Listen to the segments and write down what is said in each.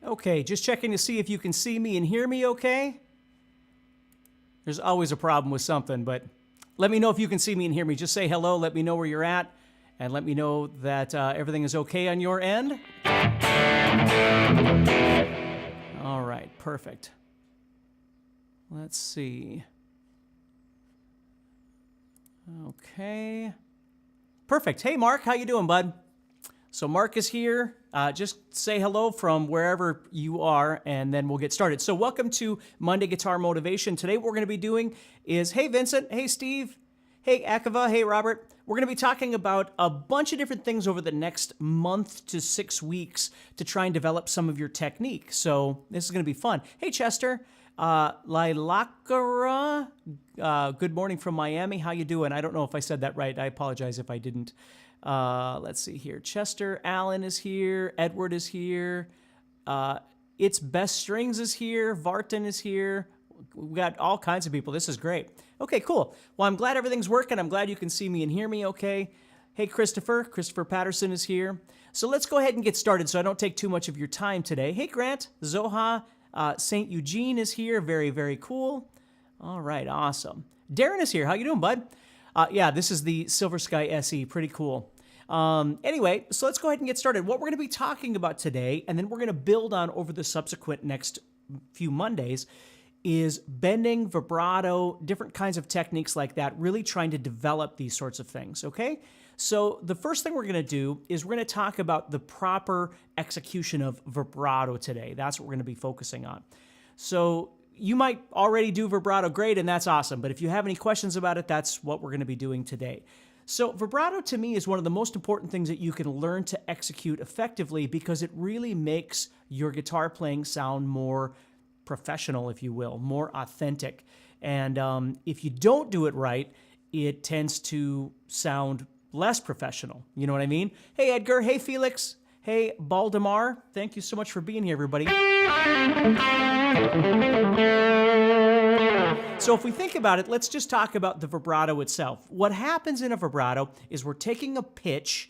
Okay, just checking to see if you can see me and hear me okay. There's always a problem with something, but let me know if you can see me and hear me. Just say hello, let me know where you're at, and let me know that everything is okay on your end. All right, perfect. Let's see. Okay. Perfect. Hey, Mark, how you doing, bud? So Mark is here. Just say hello from wherever you are, and then we'll get started. So welcome to Monday Guitar Motivation. Today what we're going to be doing is, hey, Vincent. Hey, Steve. Hey, Akava. Hey, Robert. We're going to be talking about a bunch of different things over the next month to 6 weeks to try and develop some of your technique. So this is going to be fun. Hey, Chester. Lailakara, good morning from Miami. How you doing? I don't know if I said that right. I apologize if I didn't. Let's see here. Chester Allen is here. Edward is here. It's Best Strings is here. Vartan is here. We got all kinds of people. This is great. Okay, cool. Well, I'm glad everything's working. I'm glad you can see me and hear me okay. Hey, Christopher. Christopher Patterson is here. So let's go ahead and get started so I don't take too much of your time today. Hey, Grant. Zoha. St. Eugene is here. Very, very cool. All right, awesome. Darren is here. How you doing, bud? Yeah, this is the Silver Sky SE. Pretty cool. Anyway, so let's go ahead and get started. What we're going to be talking about today, and then we're going to build on over the subsequent next few Mondays, is bending, vibrato, different kinds of techniques like that, really trying to develop these sorts of things, okay? So the first thing we're going to do is we're going to talk about the proper execution of vibrato today. That's what we're going to be focusing on. So you might already do vibrato great, and that's awesome. But if you have any questions about it, that's what we're going to be doing today. So vibrato to me is one of the most important things that you can learn to execute effectively because it really makes your guitar playing sound more professional, if you will, more authentic. And if you don't do it right, it tends to sound less professional. You know what I mean? Hey, Edgar. Hey, Felix. Hey, Baldemar. Thank you so much for being here, everybody. So if we think about it, let's just talk about the vibrato itself. What happens in a vibrato is we're taking a pitch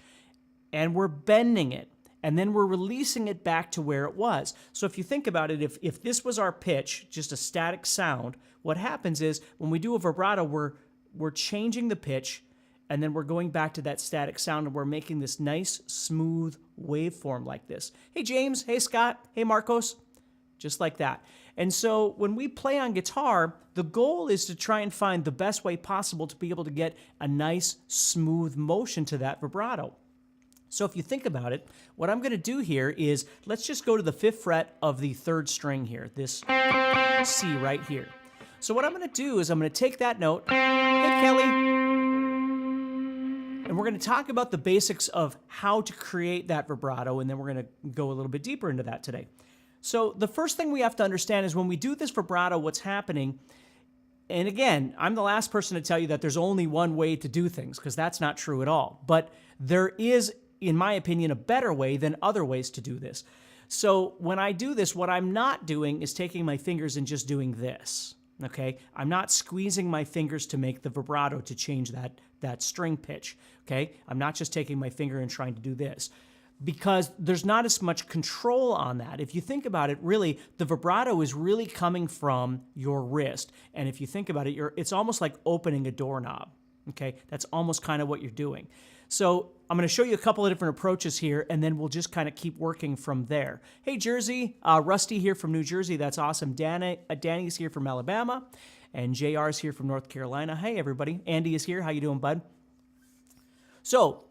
and we're bending it, and then we're releasing it back to where it was. So if you think about it, if this was our pitch, just a static sound, what happens is when we do a vibrato, we're changing the pitch, and then we're going back to that static sound, and we're making this nice, smooth waveform like this. Hey, James. Hey, Scott. Hey, Marcos. Just like that. And so when we play on guitar, the goal is to try and find the best way possible to be able to get a nice, smooth motion to that vibrato. So if you think about it, what I'm going to do here is, let's just go to the 5th fret of the 3rd string here, this C right here. So what I'm going to do is I'm going to take that note, hey, Kelly, and we're going to talk about the basics of how to create that vibrato, and then we're going to go a little bit deeper into that today. So the first thing we have to understand is when we do this vibrato, what's happening, and again, I'm the last person to tell you that there's only one way to do things, because that's not true at all. But there is, in my opinion, a better way than other ways to do this. So when I do this, what I'm not doing is taking my fingers and just doing this. Okay, I'm not squeezing my fingers to make the vibrato to change that string pitch. Okay, I'm not just taking my finger and trying to do this, because there's not as much control on that. If you think about it, really, the vibrato is really coming from your wrist. And if you think about it, it's almost like opening a doorknob. Okay, that's almost kind of what you're doing. So I'm going to show you a couple of different approaches here, and then we'll just kind of keep working from there. Hey, Jersey. Rusty here from New Jersey. That's awesome. Danny's here from Alabama, and JR's here from North Carolina. Hey, everybody. Andy is here. How you doing, bud? So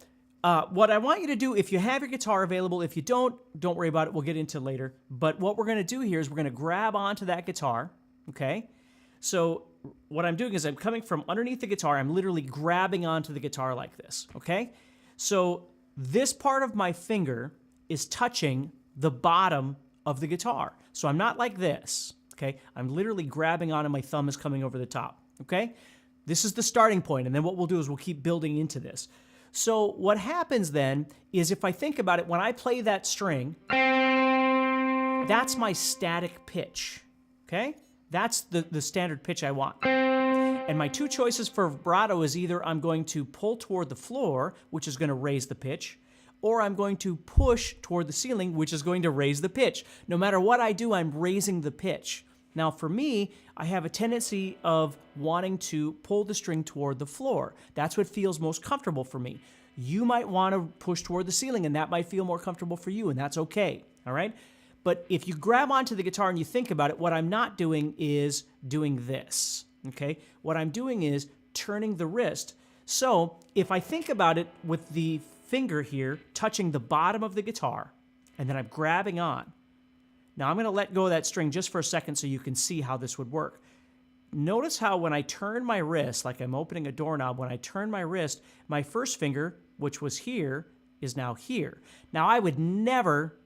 what I want you to do, if you have your guitar available, if you don't worry about it. We'll get into it later. But what we're going to do here is we're going to grab onto that guitar, okay? So what I'm doing is I'm coming from underneath the guitar. I'm literally grabbing onto the guitar like this, okay? So this part of my finger is touching the bottom of the guitar. So I'm not like this, okay? I'm literally grabbing on and my thumb is coming over the top, okay? This is the starting point, and then what we'll do is we'll keep building into this. So what happens then is, if I think about it, when I play that string, that's my static pitch, okay? That's the standard pitch I want. And my two choices for vibrato is either I'm going to pull toward the floor, which is going to raise the pitch, or I'm going to push toward the ceiling, which is going to raise the pitch. No matter what I do, I'm raising the pitch. Now for me, I have a tendency of wanting to pull the string toward the floor. That's what feels most comfortable for me. You might want to push toward the ceiling, and that might feel more comfortable for you, and that's okay, all right? But if you grab onto the guitar and you think about it, what I'm not doing is doing this, okay? What I'm doing is turning the wrist. So if I think about it with the finger here touching the bottom of the guitar, and then I'm grabbing on. Now I'm going to let go of that string just for a second so you can see how this would work. Notice how when I turn my wrist, like I'm opening a doorknob, when I turn my wrist, my first finger, which was here, is now here. Now I would never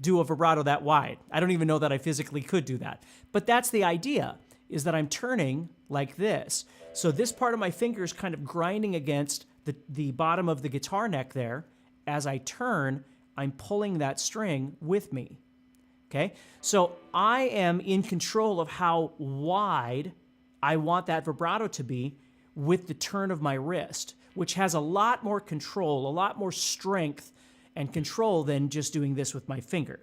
do a vibrato that wide. I don't even know that I physically could do that. But that's the idea, is that I'm turning like this. So this part of my finger is kind of grinding against the bottom of the guitar neck there. As I turn, I'm pulling that string with me. Okay? So I am in control of how wide I want that vibrato to be with the turn of my wrist, which has a lot more control, a lot more strength and control than just doing this with my finger.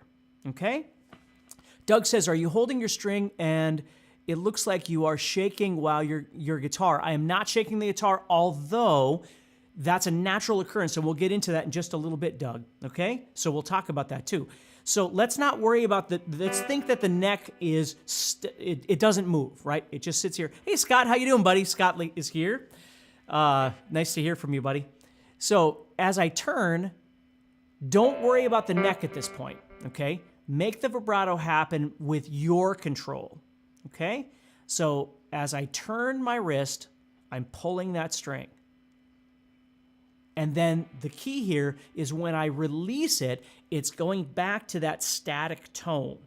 Okay? Doug says, are you holding your string and it looks like you are shaking while your guitar? I am not shaking the guitar, although that's a natural occurrence, and we'll get into that in just a little bit, Doug. Okay? So we'll talk about that too. So let's not worry about let's think that the neck is, it doesn't move, right? It just sits here. Hey, Scott, how you doing, buddy? Scott Lee is here. Nice to hear from you, buddy. So as I turn, don't worry about the neck at this point, okay? Make the vibrato happen with your control, okay? So as I turn my wrist, I'm pulling that string. And then the key here is when I release it, it's going back to that static tone,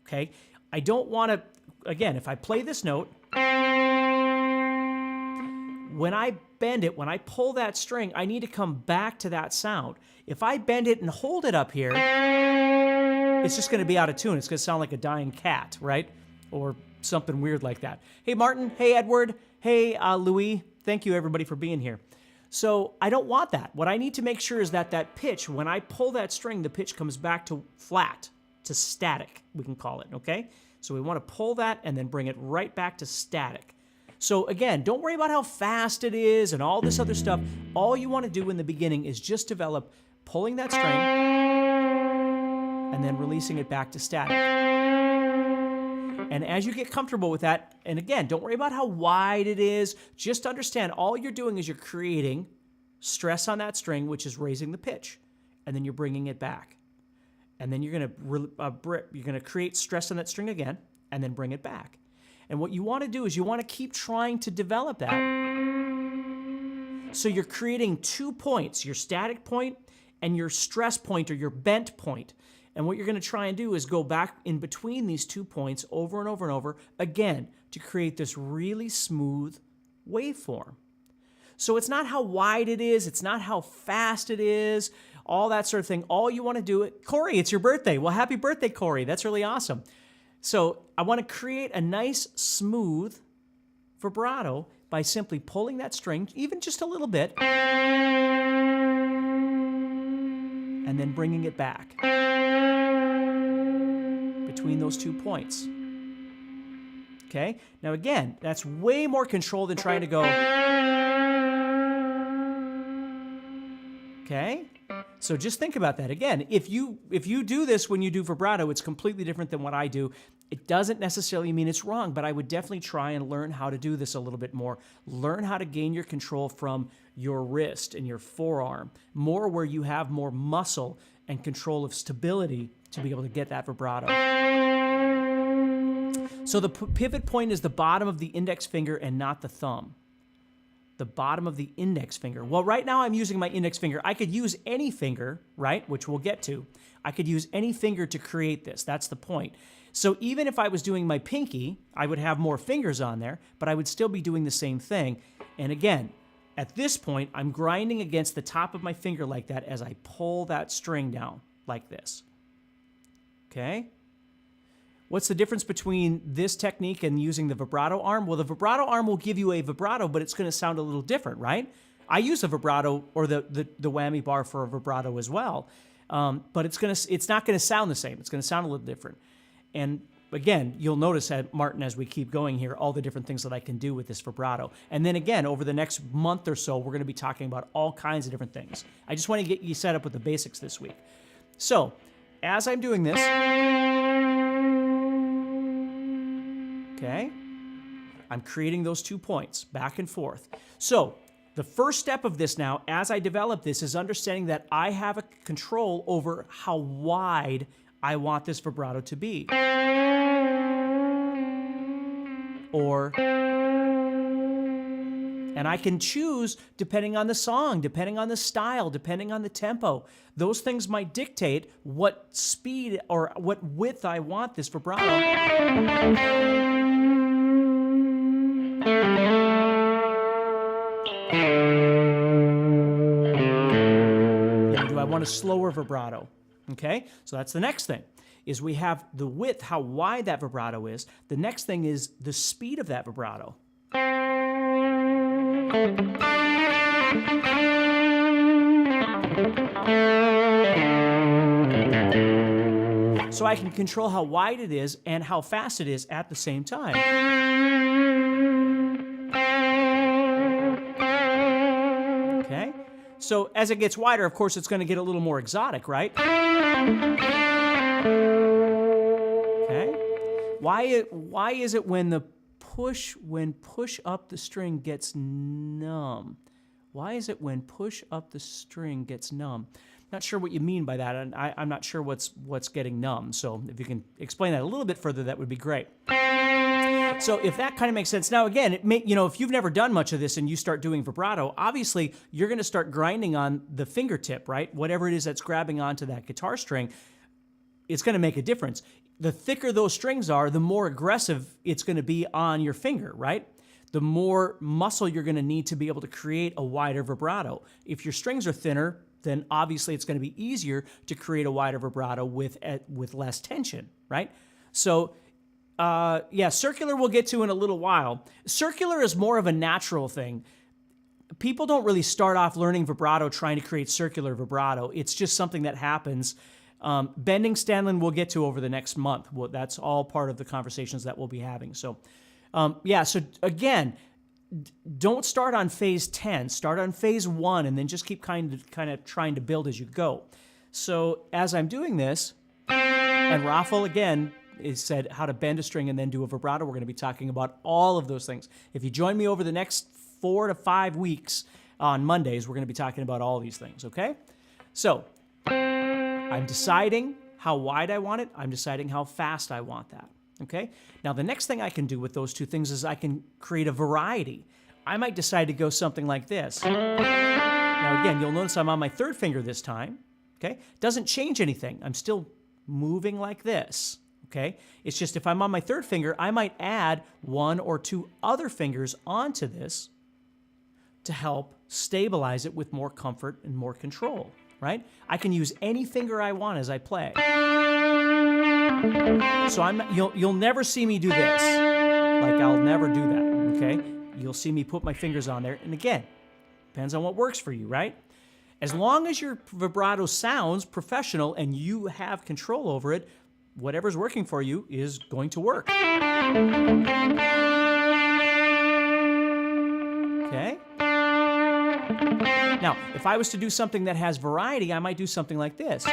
okay? I don't want to, again, if I play this note, when I bend it, when I pull that string, I need to come back to that sound. If I bend it and hold it up here, it's just going to be out of tune. It's going to sound like a dying cat, right? Or something weird like that. Hey, Martin. Hey, Edward. Hey, Louis. Thank you, everybody, for being here. So I don't want that. What I need to make sure is that that pitch, when I pull that string, the pitch comes back to flat, to static, we can call it, okay? So we want to pull that and then bring it right back to static. So again, don't worry about how fast it is and all this other stuff. All you want to do in the beginning is just develop pulling that string and then releasing it back to static. And as you get comfortable with that, and again, don't worry about how wide it is. Just understand all you're doing is you're creating stress on that string, which is raising the pitch, and then you're bringing it back. And then you're going to create stress on that string again, and then bring it back. And what you want to do is you want to keep trying to develop that. So you're creating 2 points, your static point and your stress point or your bent point. And what you're going to try and do is go back in between these 2 points over and over and over, again, to create this really smooth waveform. So it's not how wide it is, it's not how fast it is, all that sort of thing. All you want to do, Corey, it's your birthday. Well, happy birthday, Corey. That's really awesome. So I want to create a nice, smooth vibrato by simply pulling that string, even just a little bit, and then bringing it back between those 2 points. Okay? Now again, that's way more control than trying to go. Okay? So just think about that. Again, if you do this when you do vibrato, it's completely different than what I do. It doesn't necessarily mean it's wrong, but I would definitely try and learn how to do this a little bit more. Learn how to gain your control from your wrist and your forearm, more where you have more muscle and control of stability to be able to get that vibrato. So the pivot point is the bottom of the index finger and not the thumb. The bottom of the index finger. Well, right now I'm using my index finger. I could use any finger, right, which we'll get to. I could use any finger to create this. That's the point. So even if I was doing my pinky, I would have more fingers on there, but I would still be doing the same thing. And again, at this point, I'm grinding against the top of my finger like that as I pull that string down like this. Okay? What's the difference between this technique and using the vibrato arm? Well, the vibrato arm will give you a vibrato, but it's going to sound a little different, right? I use a vibrato or the whammy bar for a vibrato as well, but it's not gonna sound the same. It's gonna sound a little different. And again, you'll notice, Martin, as we keep going here, all the different things that I can do with this vibrato. And then again, over the next month or so, we're going to be talking about all kinds of different things. I just want to get you set up with the basics this week. So, as I'm doing this, okay, I'm creating those 2 points, back and forth. So, the first step of this now, as I develop this, is understanding that I have a control over how wide I want this vibrato to be. And I can choose depending on the song, depending on the style, depending on the tempo. Those things might dictate what speed or what width I want this vibrato. Now, do I want a slower vibrato? Okay, so that's the next thing, is we have the width, how wide that vibrato is. The next thing is the speed of that vibrato. So I can control how wide it is and how fast it is at the same time. Okay? So as it gets wider, of course, it's going to get a little more exotic, right? Okay? Why is it when push up the string gets numb? Why is it when push up the string gets numb? Not sure what you mean by that, and I'm not sure what's getting numb. So if you can explain that a little bit further, that would be great. So if that kind of makes sense. Now again, if you've never done much of this and you start doing vibrato, obviously you're going to start grinding on the fingertip, right? Whatever it is that's grabbing onto that guitar string, it's going to make a difference. The thicker those strings are, the more aggressive it's going to be on your finger, right? The more muscle you're going to need to be able to create a wider vibrato. If your strings are thinner, then obviously it's going to be easier to create a wider vibrato with less tension, right? So circular we'll get to in a little while. Circular is more of a natural thing. People don't really start off learning vibrato trying to create circular vibrato. It's just something that happens. Bending Stanlin we'll get to over the next month. That's all part of the conversations that we'll be having. So, so again, don't start on phase 10. Start on phase 1 and then just keep kind of trying to build as you go. So as I'm doing this, and Raffel again said how to bend a string and then do a vibrato. We're going to be talking about all of those things. If you join me over the next 4 to 5 weeks on Mondays, we're going to be talking about all these things, okay? So I'm deciding how wide I want it. I'm deciding how fast I want that, okay? Now, the next thing I can do with those two things is I can create a variety. I might decide to go something like this. Now, again, you'll notice I'm on my third finger this time, okay? Doesn't change anything. I'm still moving like this. Okay, it's just if I'm on my third finger, I might add 1 or 2 other fingers onto this to help stabilize it with more comfort and more control, right? I can use any finger I want as I play. So you'll never see me do this. Like I'll never do that, okay? You'll see me put my fingers on there. And again, depends on what works for you, right? As long as your vibrato sounds professional and you have control over it, whatever's working for you is going to work. Okay? Now, if I was to do something that has variety, I might do something like this. See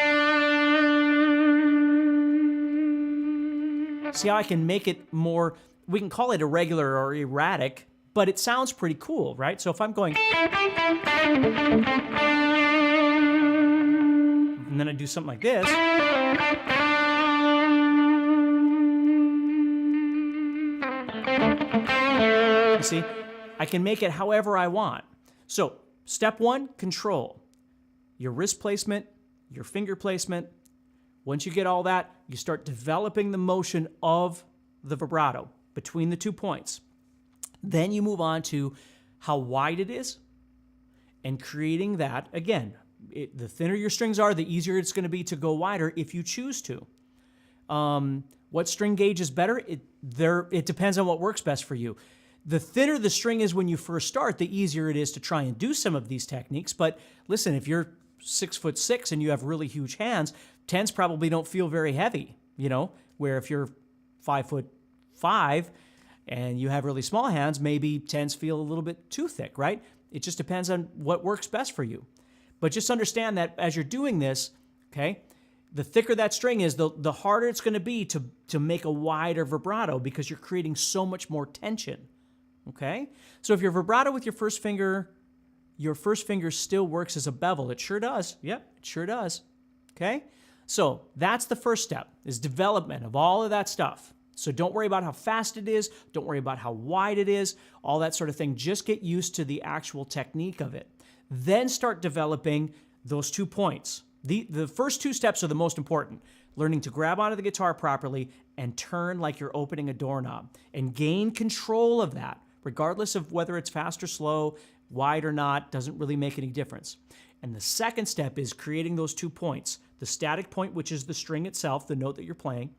how I can make it more, we can call it irregular or erratic, but it sounds pretty cool, right? So if I'm going, and then I do something like this, you see, I can make it however I want. So, step 1, control. Your wrist placement, your finger placement. Once you get all that, you start developing the motion of the vibrato between the 2 points. Then you move on to how wide it is and creating that. Again, the thinner your strings are, the easier it's going to be to go wider if you choose to. What string gauge is better? It depends on what works best for you. The thinner the string is when you first start, the easier it is to try and do some of these techniques. But listen, if you're 6'6" and you have really huge hands, 10s probably don't feel very heavy, where if you're 5'5" and you have really small hands, maybe 10s feel a little bit too thick, right? It just depends on what works best for you. But just understand that as you're doing this, okay, the thicker that string is, the harder it's going to be to make a wider vibrato because you're creating so much more tension, okay? So if you're vibrato with your first finger still works as a bevel. It sure does. Yep, it sure does, okay? So that's the first step, is development of all of that stuff. So don't worry about how fast it is. Don't worry about how wide it is, all that sort of thing. Just get used to the actual technique of it. Then start developing those 2 points. The first 2 steps are the most important. Learning to grab onto the guitar properly and turn like you're opening a doorknob and gain control of that, regardless of whether it's fast or slow, wide or not, doesn't really make any difference. And the second step is creating those 2 points. The static point, which is the string itself, the note that you're playing,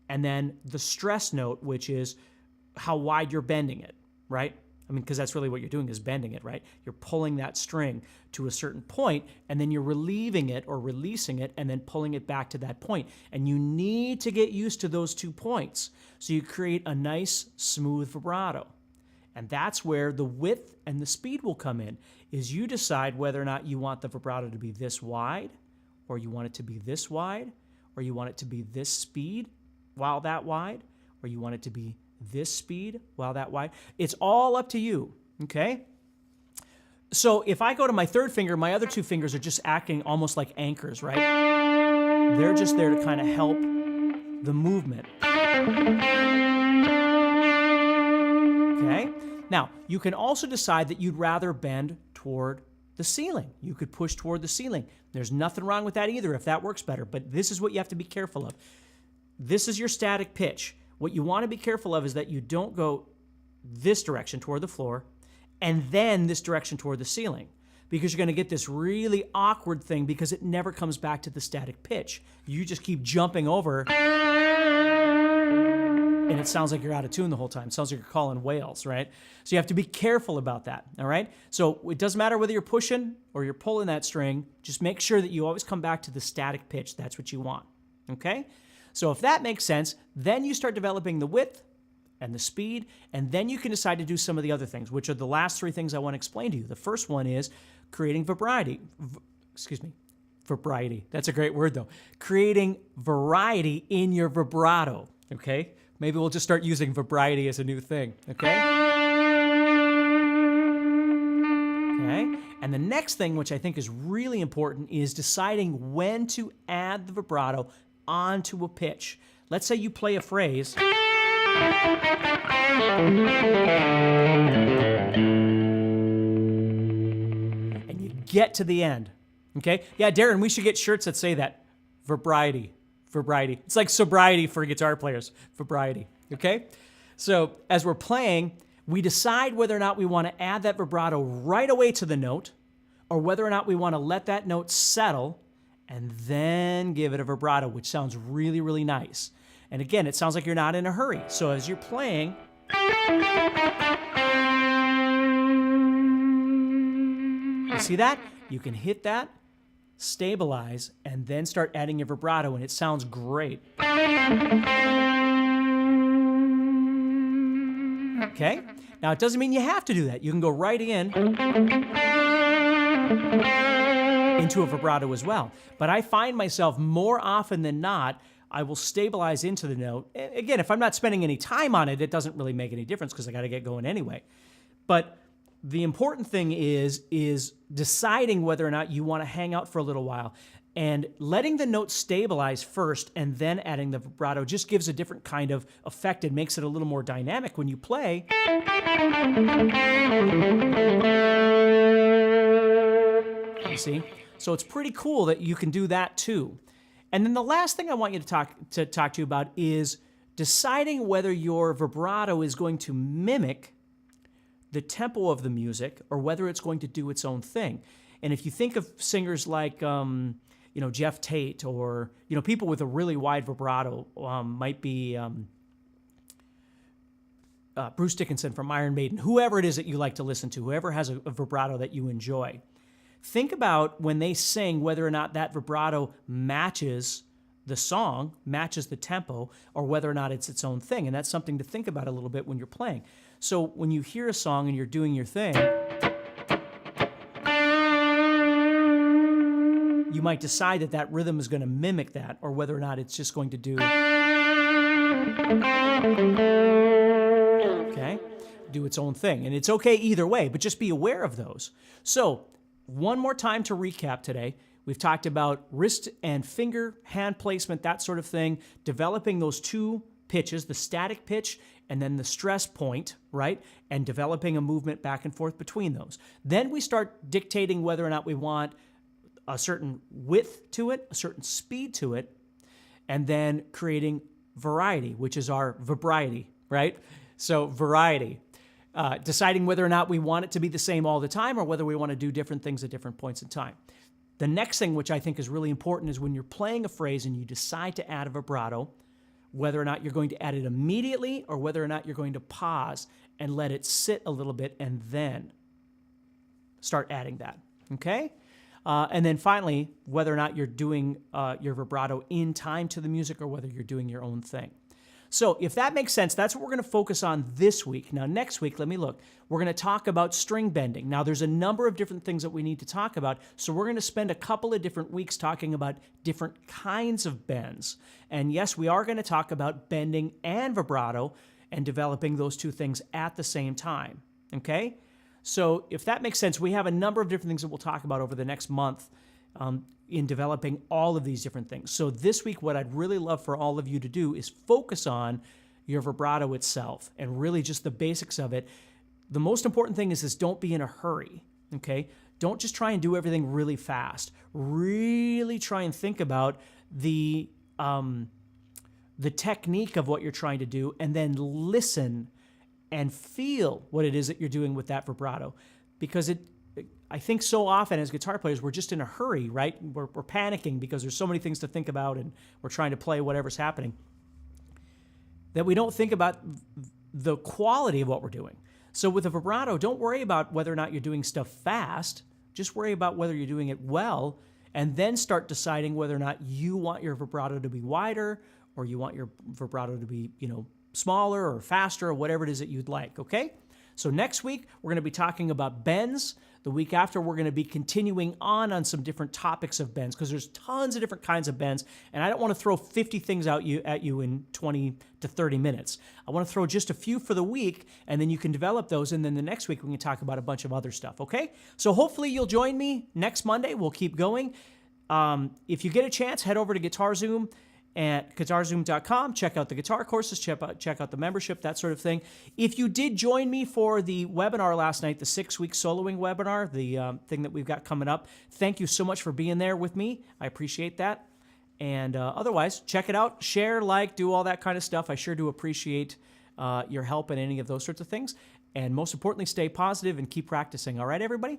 and then the stress note, which is how wide you're bending it, right? I mean, because that's really what you're doing is bending it, right? You're pulling that string to a certain point, and then you're relieving it or releasing it, and then pulling it back to that point. And you need to get used to those 2 points so you create a nice, smooth vibrato. And that's where the width and the speed will come in, is you decide whether or not you want the vibrato to be this wide, or you want it to be this wide, or you want it to be this speed while that wide, or you want it to be this speed while that wide. It's all up to you, okay? So if I go to my third finger, my other 2 fingers are just acting almost like anchors, right? They're just there to kind of help the movement. Okay? Now, you can also decide that you'd rather bend toward the ceiling. You could push toward the ceiling. There's nothing wrong with that either if that works better, but this is what you have to be careful of. This is your static pitch. What you want to be careful of is that you don't go this direction toward the floor and then this direction toward the ceiling, because you're going to get this really awkward thing because it never comes back to the static pitch. You just keep jumping over and it sounds like you're out of tune the whole time. It sounds like you're calling whales, right? So you have to be careful about that, all right? So it doesn't matter whether you're pushing or you're pulling that string. Just make sure that you always come back to the static pitch. That's what you want, okay? So if that makes sense, then you start developing the width and the speed, and then you can decide to do some of the other things, which are the last 3 things I want to explain to you. The first one is creating variety. Variety. That's a great word, though. Creating variety in your vibrato, okay? Maybe we'll just start using variety as a new thing, okay? Okay? And the next thing, which I think is really important, is deciding when to add the vibrato onto a pitch. Let's say you play a phrase and you get to the end, okay? Yeah, Darren, we should get shirts that say that. Variety. It's like sobriety for guitar players. Variety, okay? So as we're playing, we decide whether or not we want to add that vibrato right away to the note, or whether or not we want to let that note settle and then give it a vibrato, which sounds really, really nice. And again, it sounds like you're not in a hurry. So as you're playing, you see that? You can hit that, stabilize, and then start adding your vibrato, and it sounds great. Okay? Now, it doesn't mean you have to do that. You can go right into a vibrato as well. But I find myself more often than not, I will stabilize into the note. Again, if I'm not spending any time on it, it doesn't really make any difference because I got to get going anyway. But the important thing is deciding whether or not you want to hang out for a little while. And letting the note stabilize first and then adding the vibrato just gives a different kind of effect and makes it a little more dynamic when you play. You see? So it's pretty cool that you can do that too. And then the last thing I want you to talk to you about is deciding whether your vibrato is going to mimic the tempo of the music or whether it's going to do its own thing. And if you think of singers like Jeff Tate, or people with a really wide vibrato, might be Bruce Dickinson from Iron Maiden, whoever it is that you like to listen to, whoever has a vibrato that you enjoy. Think about when they sing whether or not that vibrato matches the song, matches the tempo, or whether or not it's its own thing. And that's something to think about a little bit when you're playing. So when you hear a song and you're doing your thing, you might decide that that rhythm is going to mimic that, or whether or not it's just going to do, okay, do its own thing. And it's okay either way, but just be aware of those. So one more time to recap today. We've talked about wrist and finger, hand placement, that sort of thing, developing those two pitches, the static pitch and then the stress point, right? And developing a movement back and forth between those. Then we start dictating whether or not we want a certain width to it, a certain speed to it, and then creating variety, which is our vibriety, right? So variety. Deciding whether or not we want it to be the same all the time or whether we want to do different things at different points in time. The next thing, which I think is really important, is when you're playing a phrase and you decide to add a vibrato, whether or not you're going to add it immediately or whether or not you're going to pause and let it sit a little bit and then start adding that, okay? And then finally, whether or not you're doing your vibrato in time to the music or whether you're doing your own thing. So if that makes sense, that's what we're going to focus on this week. Now, next week, let me look. We're going to talk about string bending. Now, there's a number of different things that we need to talk about, so we're going to spend a couple of different weeks talking about different kinds of bends. And yes, we are going to talk about bending and vibrato and developing those two things at the same time, okay? So if that makes sense, we have a number of different things that we'll talk about over the next month in developing all of these different things. So this week, what I'd really love for all of you to do is focus on your vibrato itself and really just the basics of it. The most important thing is don't be in a hurry, okay? Don't just try and do everything really fast. Really try and think about the technique of what you're trying to do and then listen and feel what it is that you're doing with that vibrato. Because I think so often as guitar players, we're just in a hurry, right? We're panicking because there's so many things to think about and we're trying to play whatever's happening, that we don't think about the quality of what we're doing. So with a vibrato, don't worry about whether or not you're doing stuff fast. Just worry about whether you're doing it well, and then start deciding whether or not you want your vibrato to be wider or you want your vibrato to be, smaller or faster or whatever it is that you'd like, okay? So next week, we're going to be talking about bends. The week after, we're going to be continuing on some different topics of bends because there's tons of different kinds of bends, and I don't want to throw 50 things at you in 20 to 30 minutes. I want to throw just a few for the week, and then you can develop those, and then the next week we can talk about a bunch of other stuff, okay? So hopefully you'll join me next Monday. We'll keep going. If you get a chance, head over to GuitarZoom at guitarzoom.com. Check out the guitar courses, check out the membership, that sort of thing. If you did join me for the webinar last night, the 6-week soloing webinar, the thing that we've got coming up, thank you so much for being there with me. I appreciate that. And otherwise, check it out, share, like, do all that kind of stuff. I sure do appreciate your help in any of those sorts of things. And most importantly, stay positive and keep practicing. All right, everybody?